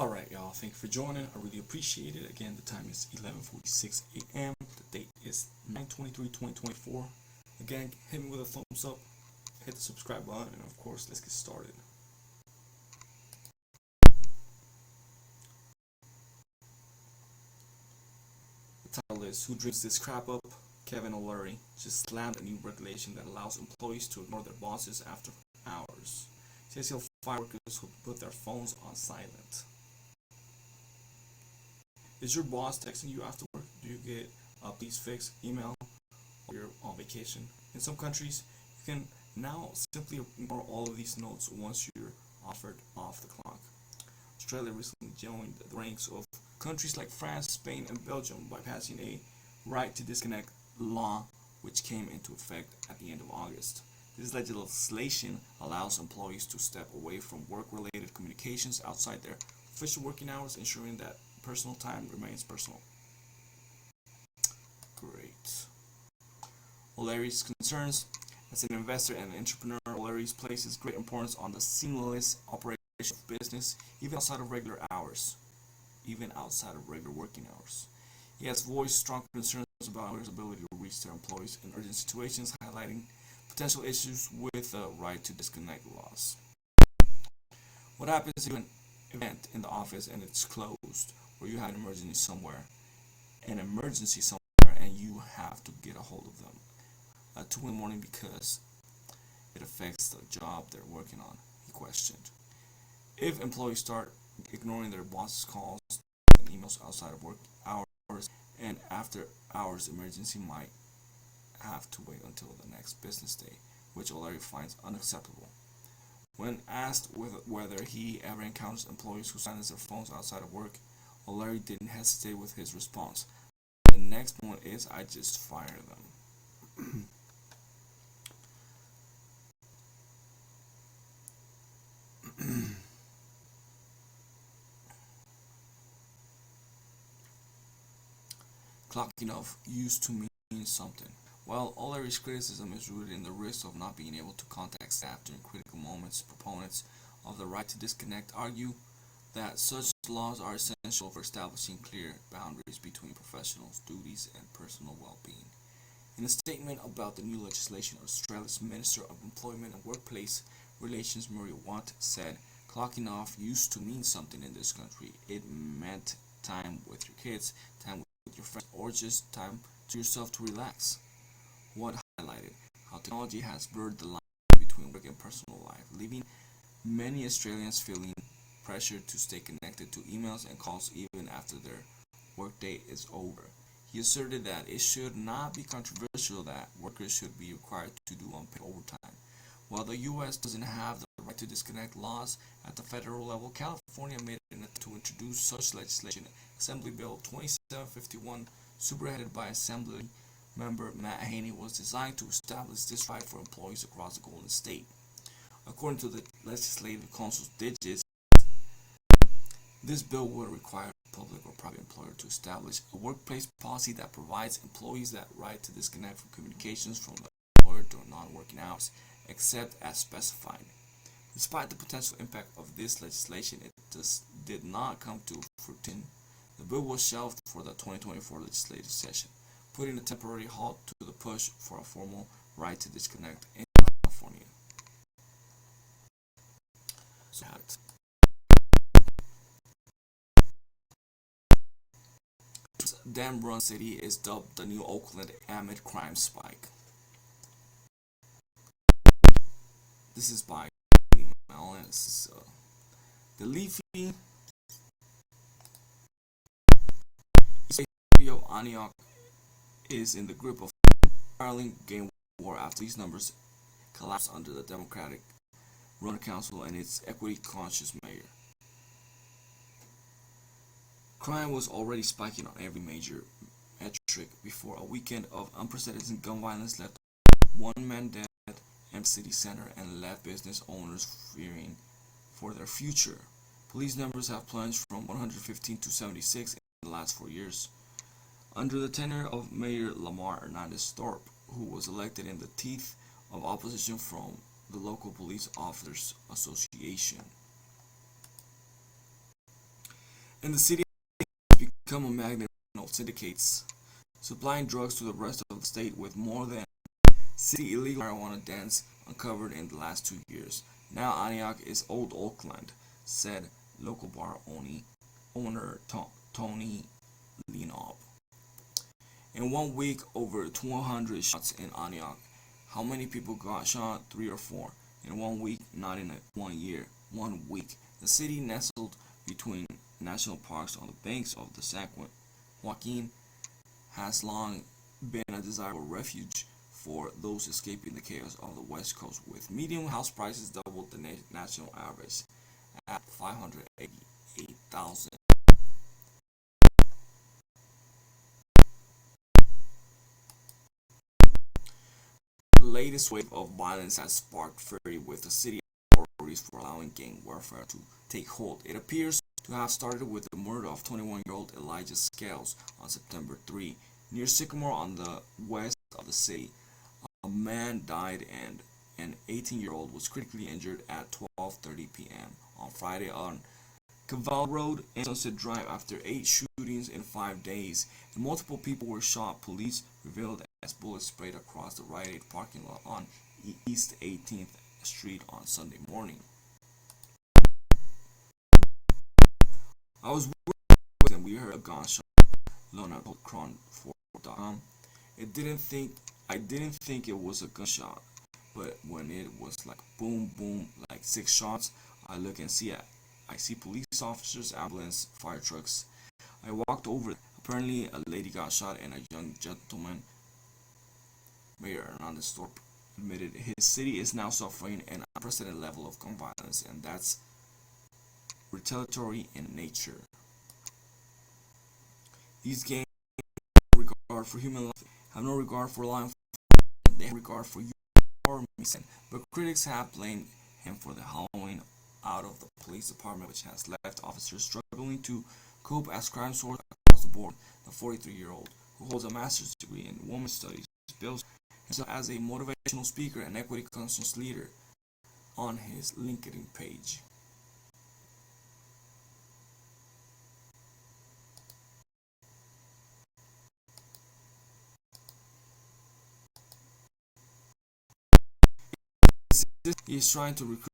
Alright, y'all. Thank you for joining. I really appreciate it. Again, the time is 11:46 a.m. The date is 9/23/2024. Again, hit me with a thumbs up, hit the subscribe button, and of course, let's get started. The title is Who Drinks This Crap Up? Kevin O'Leary just slammed a new regulation that allows employees to ignore their bosses after hours. He says he'll fire workers who put their phones on silent. Is your boss texting you after work? Do you get a please fix email while you're on vacation? In some countries, you can now simply ignore all of these notes once you're offered off the clock. Australia recently joined the ranks of countries like France, Spain, and Belgium by passing a right to disconnect law, which came into effect at the end of August. This legislation allows employees to step away from work-related communications outside their official working hours, ensuring that personal time remains personal. Great. O'Leary's concerns. As an investor and an entrepreneur, O'Leary places great importance on the seamless operation of business, even outside of regular working hours. He has voiced strong concerns about O'Leary's ability to reach their employees in urgent situations, highlighting potential issues with the right to disconnect laws. What happens if an event in the office and it's closed, or you have an emergency somewhere, and you have to get a hold of them at 2 in the morning because it affects the job they're working on, he questioned. If employees start ignoring their boss's calls and emails outside of work hours and after hours, emergency might have to wait until the next business day, which O'Leary finds unacceptable. When asked whether he ever encounters employees who silence their phones outside of work, O'Leary didn't hesitate with his response. The next one is, I just fire them. Clocking off used to mean something. While O'Leary's criticism is rooted in the risk of not being able to contact staff during critical moments, proponents of the right to disconnect argue that such laws are essential for establishing clear boundaries between professionals' duties and personal well-being. In a statement about the new legislation, Australia's Minister of Employment and Workplace Relations Murray Watt said, "Clocking off used to mean something in this country. It meant time with your kids, time with your friends, or just time to yourself to relax." Watt highlighted how technology has blurred the line between work and personal life, leaving many Australians feeling pressure to stay connected to emails and calls even after their workday is over. He asserted that it should not be controversial that workers should be required to do unpaid overtime. While the U.S. doesn't have the right to disconnect laws at the federal level, California made an attempt to introduce such legislation. Assembly Bill 2751, spearheaded by Assembly Member Matt Haney, was designed to establish this right for employees across the Golden State. According to the Legislative Council's digits, this bill would require a public or private employer to establish a workplace policy that provides employees that right to disconnect from communications from the employer during non-working hours, except as specified. Despite the potential impact of this legislation, it did not come to fruition. The bill was shelved for the 2024 legislative session, putting a temporary halt to the push for a formal right to disconnect in California. So, Dan Run City is dubbed the new Oakland amid crime spike. This is by Mellon. This is the Leafy video. Antioch is in the grip of spiraling game war after these numbers collapsed under the Democratic run council and its equity-conscious mayor. Crime was already spiking on every major metric before a weekend of unprecedented gun violence left one man dead in the city center and left business owners fearing for their future. Police numbers have plunged from 115 to 76 in the last 4 years. Under the tenure of Mayor Lamar Hernandez Thorpe, who was elected in the teeth of opposition from the local police officers association. And the city has become a magnet for syndicates, supplying drugs to the rest of the state with more than 60 illegal marijuana dens uncovered in the last 2 years. Now Antioch is Old Oakland, said local bar owner Tony Leanob. In 1 week, over 200 shots in Antioch. How many people got shot? 3 or 4. In 1 week, not in 1 year. 1 week. The city, nestled between national parks on the banks of the San Joaquin, has long been a desirable refuge for those escaping the chaos of the West Coast, with median house prices double the national average at $588,000. The latest wave of violence has sparked fury with the city authorities for allowing gang warfare to take hold. It appears to have started with the murder of 21-year-old Elijah Scales on September 3 near Sycamore on the west of the city. A man died and an 18-year-old was critically injured at 12:30 p.m. on Friday on Caval Road and Sunset Drive after 8 shootings in 5 days, and multiple people were shot, police revealed as bullets sprayed across the Rite Aid parking lot on East 18th Street on Sunday morning. I was with and we heard a gunshot, Lona told Cron4.com. I didn't think it was a gunshot, but when it was like boom boom, like 6 shots, I look and I see police officers, ambulance, fire trucks. I walked over. Apparently, a lady got shot and a young gentleman, Mayor Hernandez Thorpe, admitted his city is now suffering an unprecedented level of gun violence, and that's retaliatory in nature. These gangs have no regard for human life, have no regard for law enforcement, they have regard for you or me. But critics have blamed him for the hollowing out of the police department, which has left officers struggling to cope as crime soars across the board. The 43-year-old, who holds a master's degree in women's studies, bills himself as a motivational speaker and equity conscious leader on his LinkedIn page. He is trying to recruit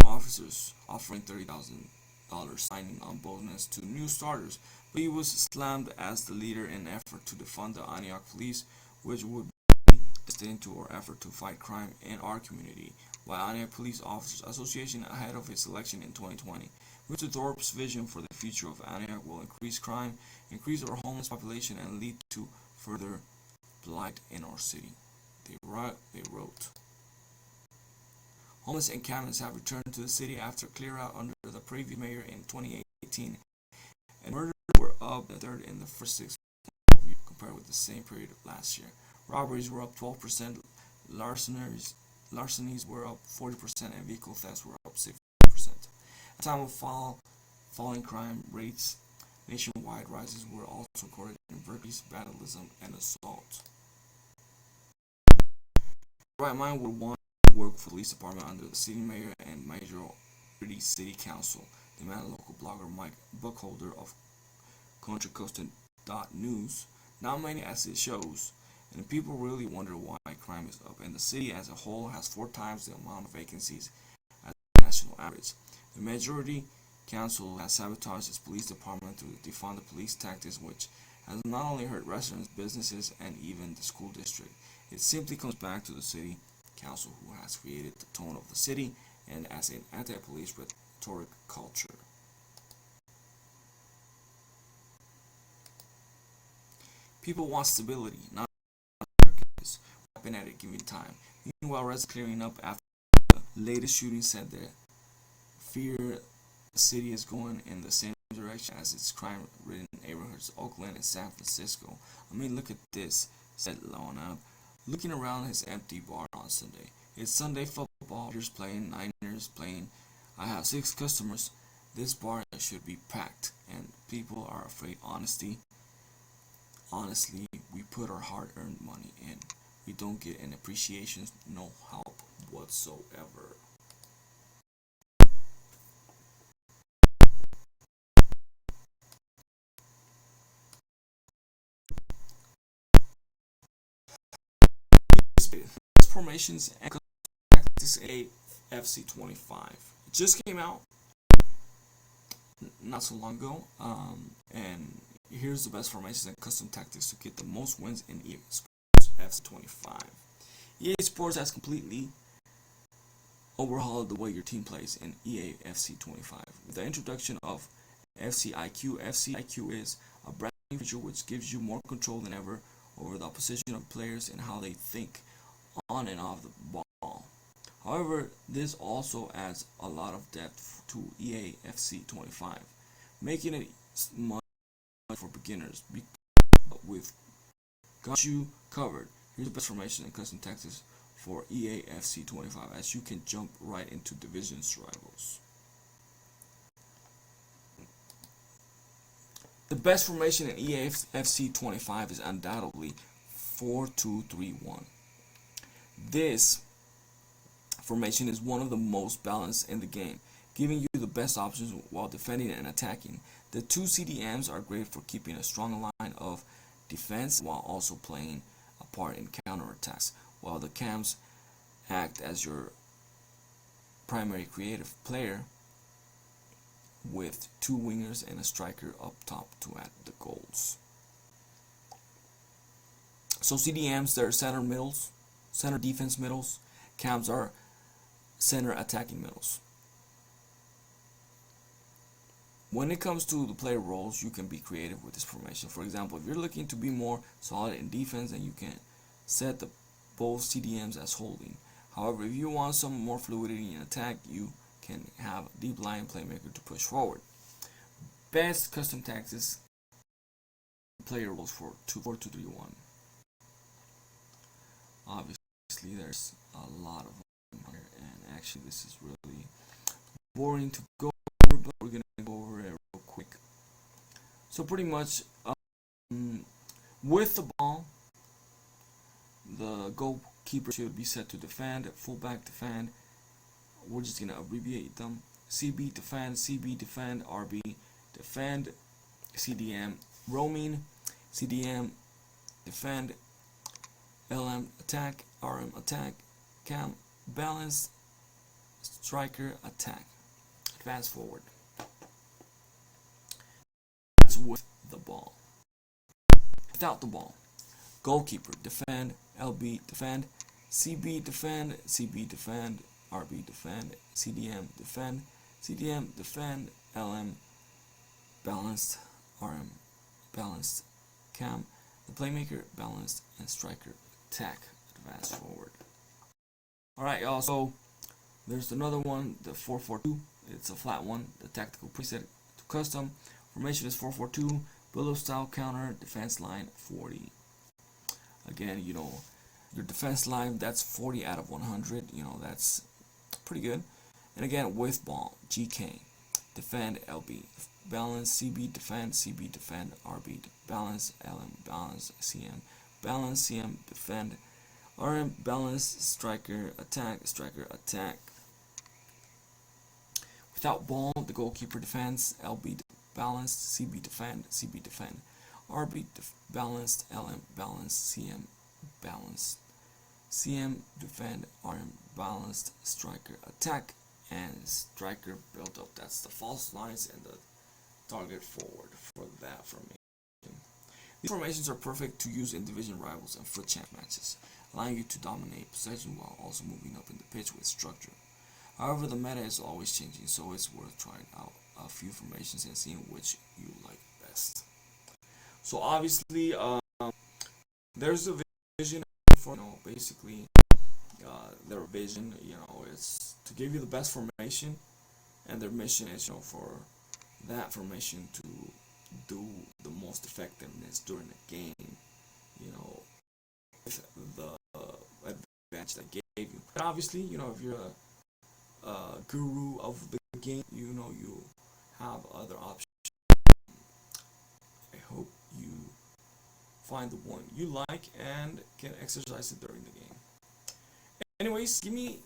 officers, offering $30,000 signing on bonus to new starters, but he was slammed as the leader in an effort to defund the Antioch police, which would be destined to our effort to fight crime in our community. While Antioch Police Officers Association ahead of its election in 2020, Mr. Thorpe's vision for the future of Antioch will increase crime, increase our homeless population, and lead to further blight in our city. They wrote. Homeless encampments have returned to the city after clear out under the previous mayor in 2018, and murders were up a third in the first 6 months compared with the same period of last year. Robberies were up 12%, larcenies were up 40%, and vehicle thefts were up 60%. At a time of falling crime rates, nationwide rises were also recorded in burglaries, vandalism, and assault. Right mind would want work for the police department under the city mayor and majority city council, demanded local blogger Mike Buckholder of ContraCosta.news. Not many as it shows, and people really wonder why crime is up, and the city as a whole has 4 times the amount of vacancies as the national average. The majority council has sabotaged its police department through defund the police tactics, which has not only hurt residents, businesses, and even the school district. It simply comes back to the city council who has created the tone of the city and as an anti-police rhetoric culture. People want stability, not happen at a given time. Meanwhile, residents clearing up after the latest shooting said that fear the city is going in the same direction as its crime-ridden neighborhoods, Oakland and San Francisco. I mean, look at this, said Lona, looking around his empty bar on Sunday. It's Sunday football, Raiders playing, Niners playing. I have 6 customers. This bar should be packed, and people are afraid. Honestly, we put our hard-earned money in. We don't get an appreciation, no help whatsoever. best formations and tactics in FC 25. It just came out not so long ago, and here's the best formations and custom tactics to get the most wins in EA Sports FC 25. EA Sports has completely overhauled the way your team plays in EA FC 25 with the introduction of FC IQ. FC IQ is a brand new feature which gives you more control than ever over the opposition of players and how they think on and off the ball. However, this also adds a lot of depth to EA FC 25, making it much for beginners. With got you covered. Here's the best formation and custom tactics for EA FC 25, as you can jump right into divisions rivals. The best formation in EA FC 25 is undoubtedly 4-2-3-1. This formation is one of the most balanced in the game, giving you the best options while defending and attacking. The two CDMs are great for keeping a strong line of defense while also playing a part in counterattacks, while the cams act as your primary creative player with two wingers and a striker up top to add the goals. So CDMs, they're center middles, center defense middles. Cams are center attacking middles. When it comes to the player roles, you can be creative with this formation. For example, if you're looking to be more solid in defense, then you can set the both CDMs as holding. However, if you want some more fluidity in attack, you can have a deep line playmaker to push forward. Best custom tactics player roles for 4-2-3-1. Obviously, there's a lot of them here, and actually, this is really boring to go over, but we're gonna go over it real quick. So pretty much, with the ball, the goalkeeper should be set to defend, fullback defend. We're just gonna abbreviate them: CB defend, CB defend, RB defend, CDM roaming, CDM defend, LM attack, RM attack, cam balance, striker attack, advance forward. That's with the ball. Without the ball, goalkeeper defend, LB defend, CB defend, CB defend, RB defend, CDM defend, CDM defend, LM balanced, RM balanced, cam, the playmaker balanced, and striker attack, advance forward. Alright, y'all, so there's another one, the 4-4-2. It's a flat one. The tactical preset to custom formation is 4-4-2, billow style counter, defense line 40. Again, you know, your defense line, that's 40 out of 100. You know, that's pretty good. And again, with ball, GK, defend, LB, balance, CB, defend, RB, balance, LM, balance, CM, defend, RM, balance, striker, attack. Without ball, the goalkeeper defends, LB balanced, CB defend, RB balanced, LM balanced, CM balanced, CM defend, RM balanced, striker attack, and striker build up. That's the false lines and the target forward for that formation. These formations are perfect to use in division rivals and FUT champ matches, allowing you to dominate possession while also moving up in the pitch with structure. However, the meta is always changing, so it's worth trying out a few formations and seeing which you like best. So obviously, there's a vision for, you know, basically their vision, you know, is to give you the best formation, and their mission is, you know, for that formation to do the most effectiveness during the game, you know, with the advantage that gave you. But obviously, you know, if you're a guru of the game, you know, you have other options. I hope you find the one you like and can exercise it during the game. Anyways, give me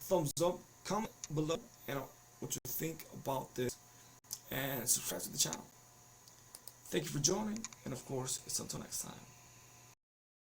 thumbs up, comment below, you know, what you think about this, and subscribe to the channel. Thank you for joining, and of course, it's until next time.